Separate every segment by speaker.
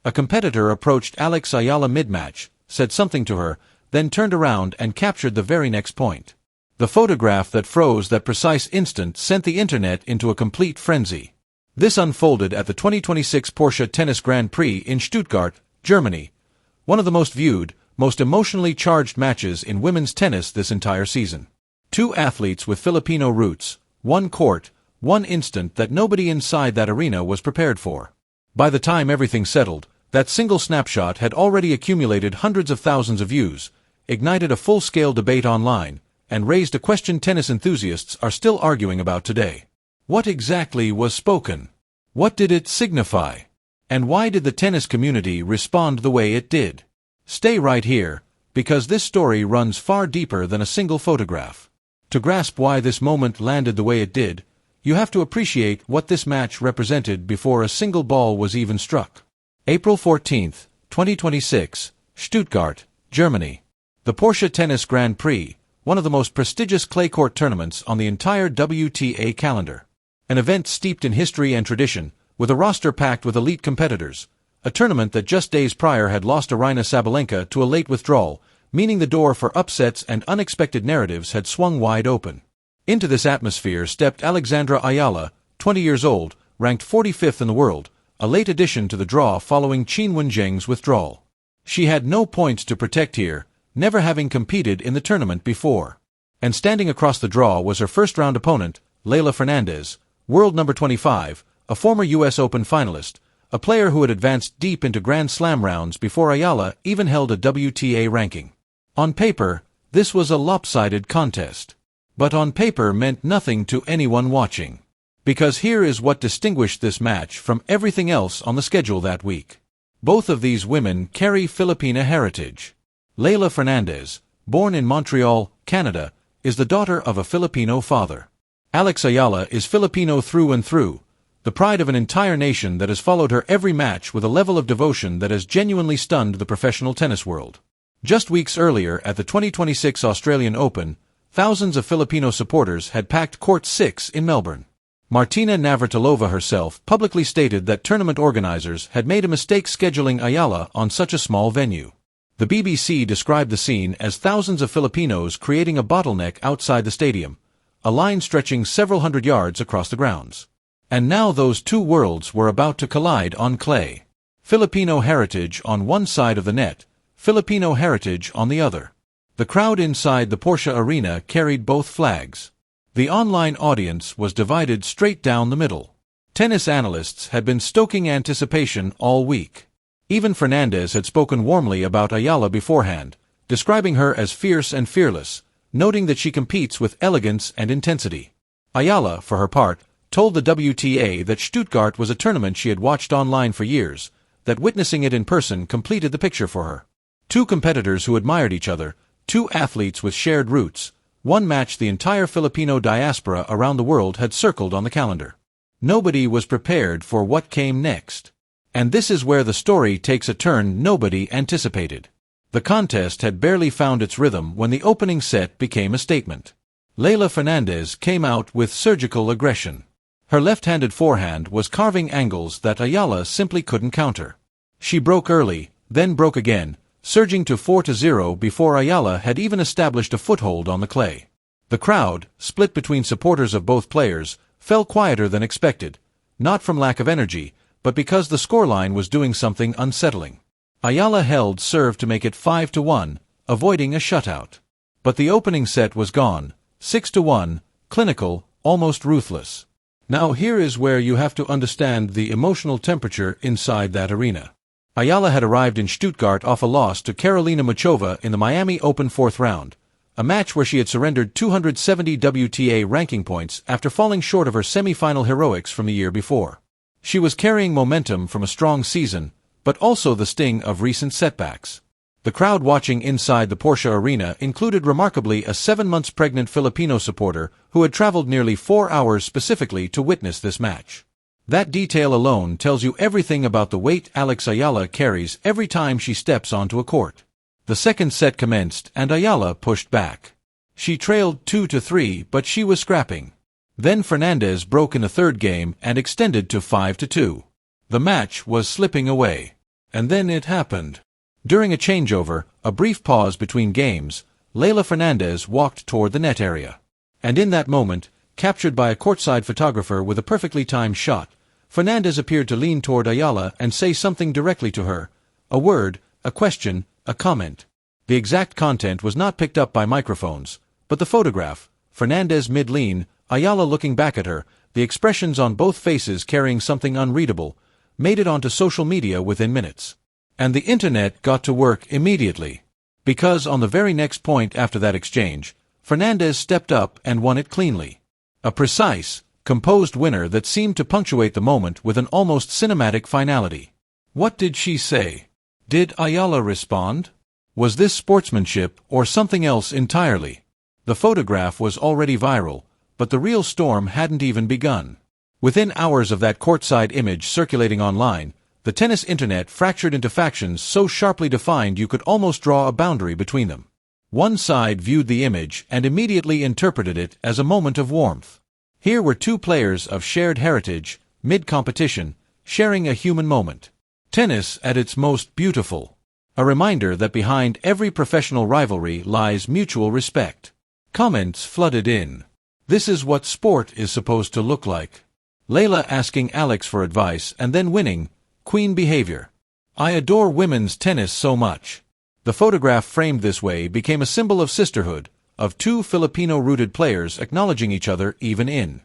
Speaker 1: A competitor approached Alex Ayala mid-match, said something to her, then turned around and captured the very next point. The photograph that froze that precise instant sent the internet into a complete frenzy. This unfolded at the 2026 Porsche Tennis Grand Prix in Stuttgart, Germany, one of the most viewed, most emotionally charged matches in women's tennis this entire season. Two athletes with Filipino roots, one court, one instant that nobody inside that arena was prepared for. By the time everything settled, that single snapshot had already accumulated hundreds of thousands of views, ignited a full-scale debate online, and raised a question tennis enthusiasts are still arguing about today. What exactly was spoken? What did it signify? And why did the tennis community respond the way it did? Stay right here, because this story runs far deeper than a single photograph. To grasp why this moment landed the way it did, you have to appreciate what this match represented before a single ball was even struck. April 14, 2026, Stuttgart, Germany. The Porsche Tennis Grand Prix, one of the most prestigious clay court tournaments on the entire WTA calendar. An event steeped in history and tradition, with a roster packed with elite competitors. A tournament that just days prior had lost Aryna Sabalenka to a late withdrawal, meaning the door for upsets and unexpected narratives had swung wide open. Into this atmosphere stepped Alexandra Ayala, 20 years old, ranked 45th in the world, a late addition to the draw following Qin Wenjing's withdrawal. She had no points to protect here, never having competed in the tournament before. And standing across the draw was her first-round opponent, Leila Fernandez, world number 25, a former U.S. Open finalist, a player who had advanced deep into Grand Slam rounds before Ayala even held a WTA ranking. On paper, this was a lopsided contest. But on paper meant nothing to anyone watching. Because here is what distinguished this match from everything else on the schedule that week. Both of these women carry Filipina heritage. Leila Fernandez, born in Montreal, Canada, is the daughter of a Filipino father. Alex Ayala is Filipino through and through, the pride of an entire nation that has followed her every match with a level of devotion that has genuinely stunned the professional tennis world. Just weeks earlier at the 2026 Australian Open, thousands of Filipino supporters had packed Court 6 in Melbourne. Martina Navratilova herself publicly stated that tournament organizers had made a mistake scheduling Ayala on such a small venue. The BBC described the scene as thousands of Filipinos creating a bottleneck outside the stadium, a line stretching several hundred yards across the grounds. And now those two worlds were about to collide on clay. Filipino heritage on one side of the net, Filipino heritage on the other. The crowd inside the Porsche Arena carried both flags. The online audience was divided straight down the middle. Tennis analysts had been stoking anticipation all week. Even Fernandez had spoken warmly about Ayala beforehand, describing her as fierce and fearless, noting that she competes with elegance and intensity. Ayala, for her part, told the WTA that Stuttgart was a tournament she had watched online for years, that witnessing it in person completed the picture for her. Two competitors who admired each other, two athletes with shared roots, one match the entire Filipino diaspora around the world had circled on the calendar. Nobody was prepared for what came next. And this is where the story takes a turn nobody anticipated. The contest had barely found its rhythm when the opening set became a statement. Leila Fernandez came out with surgical aggression. Her left-handed forehand was carving angles that Ayala simply couldn't counter. She broke early, then broke again, surging to 4-0 before Ayala had even established a foothold on the clay. The crowd, split between supporters of both players, fell quieter than expected, not from lack of energy, but because the scoreline was doing something unsettling. Ayala held serve to make it 5-1, avoiding a shutout. But the opening set was gone, 6-1, clinical, almost ruthless. Now here is where you have to understand the emotional temperature inside that arena. Ayala had arrived in Stuttgart off a loss to Karolina Muchova in the Miami Open fourth round, a match where she had surrendered 270 WTA ranking points after falling short of her semi-final heroics from the year before. She was carrying momentum from a strong season, but also the sting of recent setbacks. The crowd watching inside the Porsche Arena included remarkably a 7-month-pregnant Filipino supporter who had traveled nearly 4 hours specifically to witness this match. That detail alone tells you everything about the weight Alex Ayala carries every time she steps onto a court. The second set commenced and Ayala pushed back. She trailed 2-3, but she was scrapping. Then Fernandez broke in the third game and extended to 5-2. The match was slipping away. And then it happened. During a changeover, a brief pause between games, Leila Fernandez walked toward the net area. And in that moment, captured by a courtside photographer with a perfectly timed shot, Fernandez appeared to lean toward Ayala and say something directly to her. A word, a question, a comment. The exact content was not picked up by microphones, but the photograph, Fernandez mid-lean, Ayala looking back at her, the expressions on both faces carrying something unreadable, made it onto social media within minutes. And the internet got to work immediately. Because on the very next point after that exchange, Fernandez stepped up and won it cleanly. A precise, composed winner that seemed to punctuate the moment with an almost cinematic finality. What did she say? Did Ayala respond? Was this sportsmanship or something else entirely? The photograph was already viral, but the real storm hadn't even begun. Within hours of that courtside image circulating online, the tennis internet fractured into factions so sharply defined you could almost draw a boundary between them. One side viewed the image and immediately interpreted it as a moment of warmth. Here were two players of shared heritage, mid-competition, sharing a human moment. Tennis at its most beautiful. A reminder that behind every professional rivalry lies mutual respect. Comments flooded in. This is what sport is supposed to look like. Leila asking Alex for advice and then winning. Queen behavior. I adore women's tennis so much. The photograph framed this way became a symbol of sisterhood, of two Filipino-rooted players acknowledging each other even in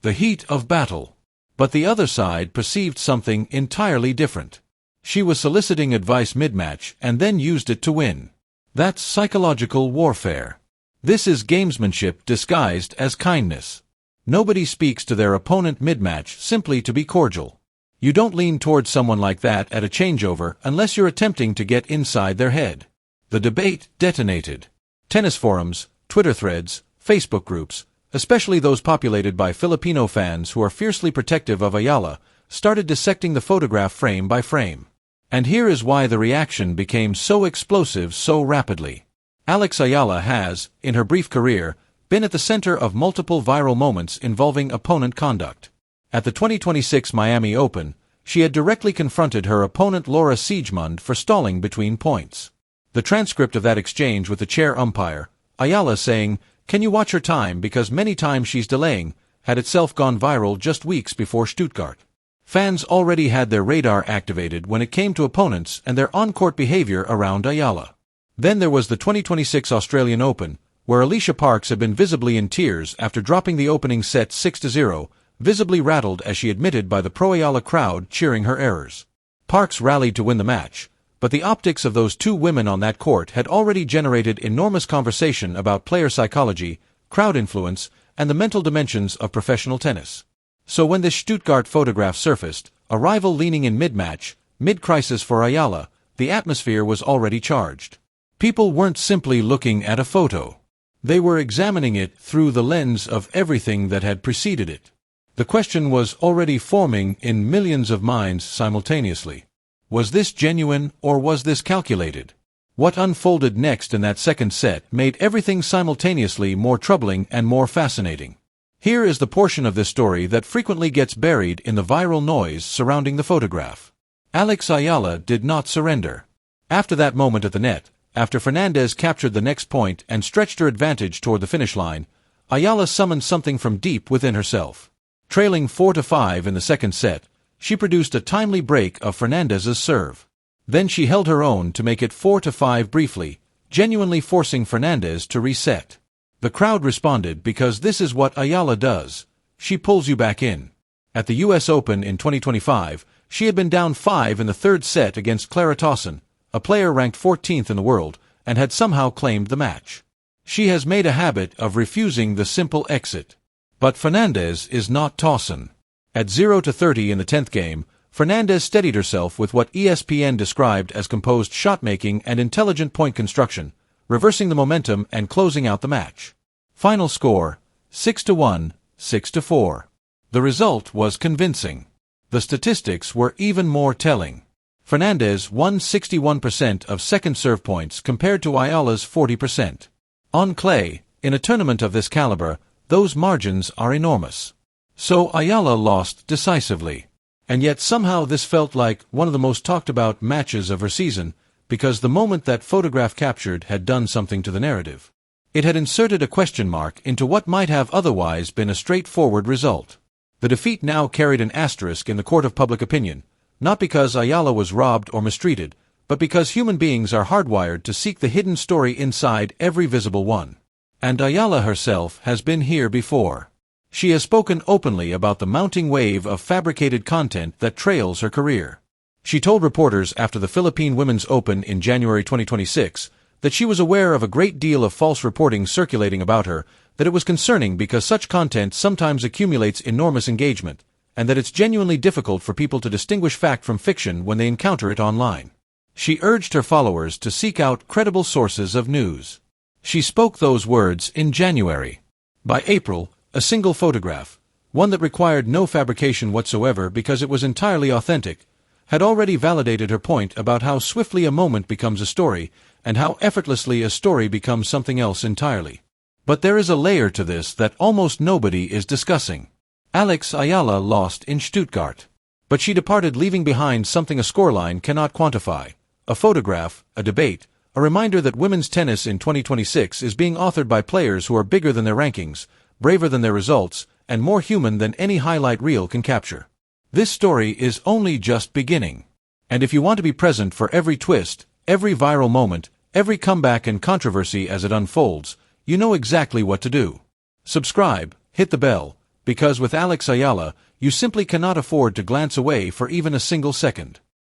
Speaker 1: the heat of battle. But the other side perceived something entirely different. She was soliciting advice mid-match and then used it to win. That's psychological warfare. This is gamesmanship disguised as kindness. Nobody speaks to their opponent mid-match simply to be cordial. You don't lean towards someone like that at a changeover unless you're attempting to get inside their head. The debate detonated. Tennis forums, Twitter threads, Facebook groups, especially those populated by Filipino fans who are fiercely protective of Ayala, started dissecting the photograph frame by frame. And here is why the reaction became so explosive so rapidly. Alex Ayala has, in her brief career, been at the center of multiple viral moments involving opponent conduct. At the 2026 Miami Open, she had directly confronted her opponent Laura Siegemund for stalling between points. The transcript of that exchange with the chair umpire, Ayala saying, "Can you watch her time because many times she's delaying," had itself gone viral just weeks before Stuttgart. Fans already had their radar activated when it came to opponents and their on-court behavior around Ayala. Then there was the 2026 Australian Open, where Alicia Parks had been visibly in tears after dropping the opening set 6-0, visibly rattled as she admitted by the pro-Ayala crowd cheering her errors. Parks rallied to win the match, but the optics of those two women on that court had already generated enormous conversation about player psychology, crowd influence, and the mental dimensions of professional tennis. So when this Stuttgart photograph surfaced, a rival leaning in mid-match, mid-crisis for Ayala, the atmosphere was already charged. People weren't simply looking at a photo. They were examining it through the lens of everything that had preceded it. The question was already forming in millions of minds simultaneously. Was this genuine or was this calculated? What unfolded next in that second set made everything simultaneously more troubling and more fascinating. Here is the portion of this story that frequently gets buried in the viral noise surrounding the photograph. Alex Ayala did not surrender. After that moment at the net, after Fernandez captured the next point and stretched her advantage toward the finish line, Ayala summoned something from deep within herself. Trailing 4-5 in the second set, she produced a timely break of Fernandez's serve. Then she held her own to make it 4-5 briefly, genuinely forcing Fernandez to reset. The crowd responded because this is what Ayala does. She pulls you back in. At the US Open in 2025, she had been down 5 in the third set against Clara Tauson, a player ranked 14th in the world, and had somehow claimed the match. She has made a habit of refusing the simple exit. But Fernandez is not Tauson. At 0-30 in the 10th game, Fernandez steadied herself with what ESPN described as composed shot-making and intelligent point construction, reversing the momentum and closing out the match. Final score, 6-1, 6-4. The result was convincing. The statistics were even more telling. Fernandez won 61% of second serve points compared to Ayala's 40%. On clay, in a tournament of this caliber, those margins are enormous. So Ayala lost decisively. And yet somehow this felt like one of the most talked about matches of her season, because the moment that photograph captured had done something to the narrative. It had inserted a question mark into what might have otherwise been a straightforward result. The defeat now carried an asterisk in the court of public opinion, not because Ayala was robbed or mistreated, but because human beings are hardwired to seek the hidden story inside every visible one. And Ayala herself has been here before. She has spoken openly about the mounting wave of fabricated content that trails her career. She told reporters after the Philippine Women's Open in January 2026 that she was aware of a great deal of false reporting circulating about her, that it was concerning because such content sometimes accumulates enormous engagement, and that it's genuinely difficult for people to distinguish fact from fiction when they encounter it online. She urged her followers to seek out credible sources of news. She spoke those words in January. By April, a single photograph, one that required no fabrication whatsoever because it was entirely authentic, had already validated her point about how swiftly a moment becomes a story, and how effortlessly a story becomes something else entirely. But there is a layer to this that almost nobody is discussing. Alex Ayala lost in Stuttgart. But she departed leaving behind something a scoreline cannot quantify. A photograph, a debate, a reminder that women's tennis in 2026 is being authored by players who are bigger than their rankings, braver than their results, and more human than any highlight reel can capture. This story is only just beginning. And if you want to be present for every twist, every viral moment, every comeback and controversy as it unfolds, you know exactly what to do. Subscribe, hit the bell, because with Alex Ayala, you simply cannot afford to glance away for even a single second.